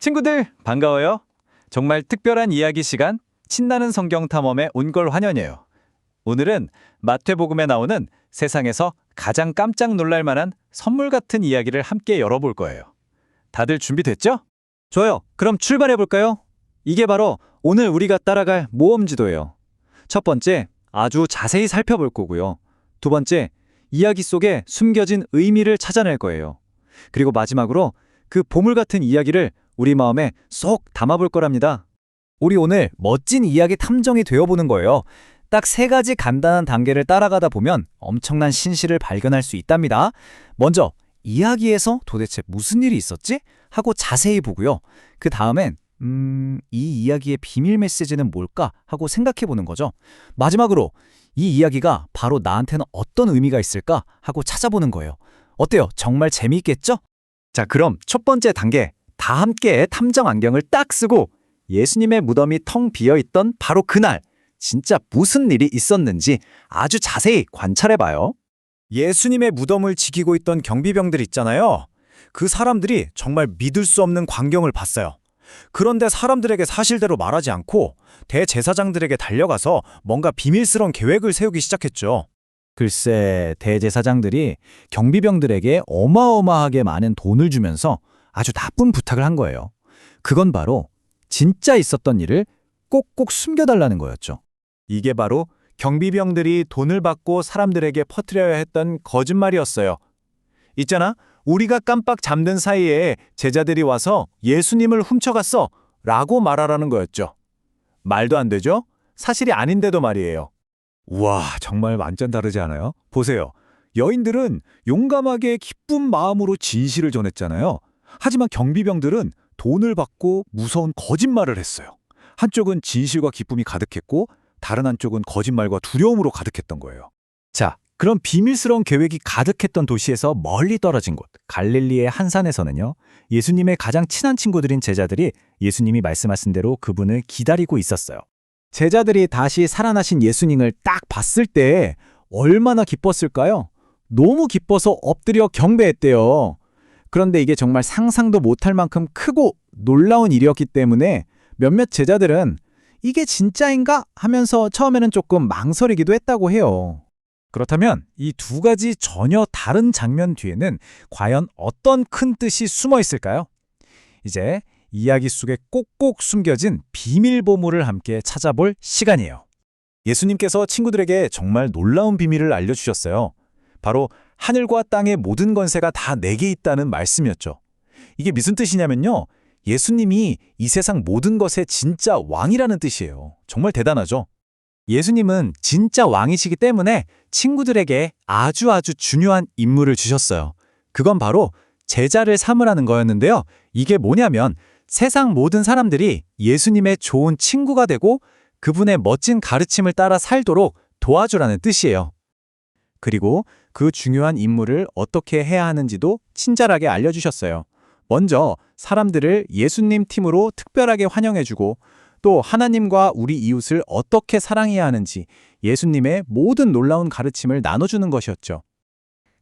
친구들, 반가워요. 정말 특별한 이야기 시간, 신나는 성경 탐험에 온 걸 환영해요. 오늘은 마태복음에 나오는 세상에서 가장 깜짝 놀랄 만한 선물 같은 이야기를 함께 열어볼 거예요. 다들 준비됐죠? 좋아요. 그럼 출발해 볼까요? 이게 바로 오늘 우리가 따라갈 모험 지도예요. 첫 번째, 아주 자세히 살펴볼 거고요. 두 번째, 이야기 속에 숨겨진 의미를 찾아낼 거예요. 그리고 마지막으로 그 보물 같은 이야기를 우리 마음에 쏙 담아볼 거랍니다. 우리 오늘 멋진 이야기 탐정이 되어보는 거예요. 딱 3가지 간단한 단계를 따라가다 보면 엄청난 신실을 발견할 수 있답니다. 먼저 이야기에서 도대체 무슨 일이 있었지? 하고 자세히 보고요. 그 다음엔 이 이야기의 비밀 메시지는 뭘까? 하고 생각해 보는 거죠. 마지막으로 이 이야기가 바로 나한테는 어떤 의미가 있을까? 하고 찾아보는 거예요. 어때요? 정말 재미있겠죠? 자, 그럼 첫 번째 단계, 다 함께 탐정 안경을 딱 쓰고 예수님의 무덤이 텅 비어있던 바로 그날 진짜 무슨 일이 있었는지 아주 자세히 관찰해봐요. 예수님의 무덤을 지키고 있던 경비병들 있잖아요. 그 사람들이 정말 믿을 수 없는 광경을 봤어요. 그런데 사람들에게 사실대로 말하지 않고 대제사장들에게 달려가서 뭔가 비밀스러운 계획을 세우기 시작했죠. 글쎄, 대제사장들이 경비병들에게 어마어마하게 많은 돈을 주면서 아주 나쁜 부탁을 한 거예요. 그건 바로 진짜 있었던 일을 꼭꼭 숨겨달라는 거였죠. 이게 바로 경비병들이 돈을 받고 사람들에게 퍼뜨려야 했던 거짓말이었어요. 있잖아, 우리가 깜빡 잠든 사이에 제자들이 와서 예수님을 훔쳐갔어 라고 말하라는 거였죠. 말도 안 되죠? 사실이 아닌데도 말이에요. 우와, 정말 완전 다르지 않아요? 보세요. 여인들은 용감하게 기쁜 마음으로 진실을 전했잖아요. 하지만 경비병들은 돈을 받고 무서운 거짓말을 했어요. 한쪽은 진실과 기쁨이 가득했고 다른 한쪽은 거짓말과 두려움으로 가득했던 거예요. 자, 그럼 비밀스러운 계획이 가득했던 도시에서 멀리 떨어진 곳, 갈릴리의 한 산에서는요, 예수님의 가장 친한 친구들인 제자들이 예수님이 말씀하신 대로 그분을 기다리고 있었어요. 제자들이 다시 살아나신 예수님을 딱 봤을 때 얼마나 기뻤을까요? 너무 기뻐서 엎드려 경배했대요. 그런데 이게 정말 상상도 못할 만큼 크고 놀라운 일이었기 때문에 몇몇 제자들은 이게 진짜인가 하면서 처음에는 조금 망설이기도 했다고 해요. 그렇다면 이 2가지 전혀 다른 장면 뒤에는 과연 어떤 큰 뜻이 숨어 있을까요? 이제 이야기 속에 꼭꼭 숨겨진 비밀 보물을 함께 찾아볼 시간이에요. 예수님께서 친구들에게 정말 놀라운 비밀을 알려주셨어요. 바로 하늘과 땅의 모든 권세가 다 내게 있다는 말씀이었죠. 이게 무슨 뜻이냐면요, 예수님이 이 세상 모든 것의 진짜 왕이라는 뜻이에요. 정말 대단하죠? 예수님은 진짜 왕이시기 때문에 친구들에게 아주 중요한 임무를 주셨어요. 그건 바로 제자를 삼으라는 거였는데요. 이게 뭐냐면 세상 모든 사람들이 예수님의 좋은 친구가 되고 그분의 멋진 가르침을 따라 살도록 도와주라는 뜻이에요. 그리고 그 중요한 임무를 어떻게 해야 하는지도 친절하게 알려주셨어요. 먼저 사람들을 예수님 팀으로 특별하게 환영해주고 또 하나님과 우리 이웃을 어떻게 사랑해야 하는지 예수님의 모든 놀라운 가르침을 나눠주는 것이었죠.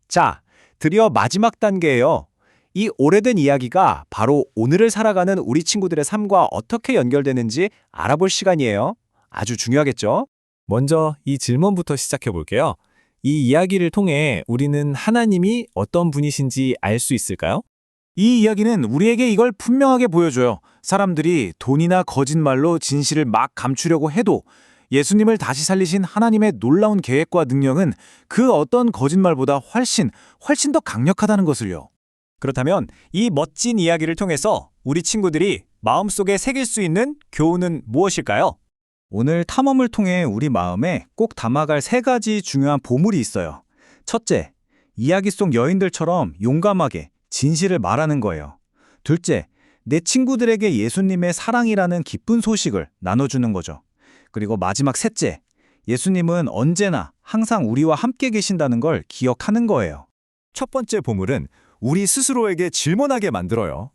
자, 드디어 마지막 단계예요. 이 오래된 이야기가 바로 오늘을 살아가는 우리 친구들의 삶과 어떻게 연결되는지 알아볼 시간이에요. 아주 중요하겠죠? 먼저 이 질문부터 시작해 볼게요. 이 이야기를 통해 우리는 하나님이 어떤 분이신지 알 수 있을까요? 이 이야기는 우리에게 이걸 분명하게 보여줘요. 사람들이 돈이나 거짓말로 진실을 막 감추려고 해도 예수님을 다시 살리신 하나님의 놀라운 계획과 능력은 그 어떤 거짓말보다 훨씬 더 강력하다는 것을요. 그렇다면 이 멋진 이야기를 통해서 우리 친구들이 마음속에 새길 수 있는 교훈은 무엇일까요? 오늘 탐험을 통해 우리 마음에 꼭 담아갈 3가지 중요한 보물이 있어요. 첫째, 이야기 속 여인들처럼 용감하게 진실을 말하는 거예요. 둘째, 내 친구들에게 예수님의 사랑이라는 기쁜 소식을 나눠주는 거죠. 그리고 마지막 셋째, 예수님은 언제나 항상 우리와 함께 계신다는 걸 기억하는 거예요. 첫 번째 보물은 우리 스스로에게 질문하게 만들어요.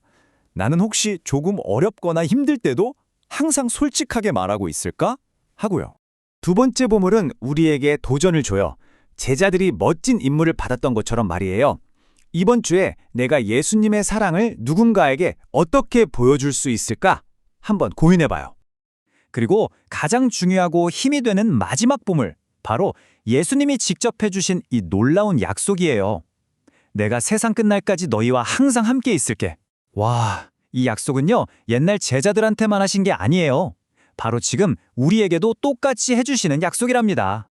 나는 혹시 조금 어렵거나 힘들 때도 항상 솔직하게 말하고 있을까? 하고요. 두 번째 보물은 우리에게 도전을 줘요. 제자들이 멋진 임무를 받았던 것처럼 말이에요. 이번 주에 내가 예수님의 사랑을 누군가에게 어떻게 보여줄 수 있을까? 한번 고민해봐요. 그리고 가장 중요하고 힘이 되는 마지막 보물, 바로 예수님이 직접 해주신 이 놀라운 약속이에요. 내가 세상 끝날까지 너희와 항상 함께 있을게. 와, 이 약속은요, 옛날 제자들한테만 하신 게 아니에요. 바로 지금 우리에게도 똑같이 해주시는 약속이랍니다.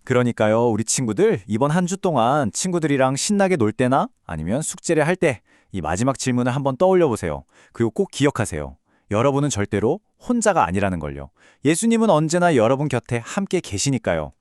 그러니까요, 우리 친구들, 이번 한 주 동안 친구들이랑 신나게 놀 때나 아니면 숙제를 할 때 이 마지막 질문을 한번 떠올려 보세요. 그리고 꼭 기억하세요. 여러분은 절대로 혼자가 아니라는 걸요. 예수님은 언제나 여러분 곁에 함께 계시니까요.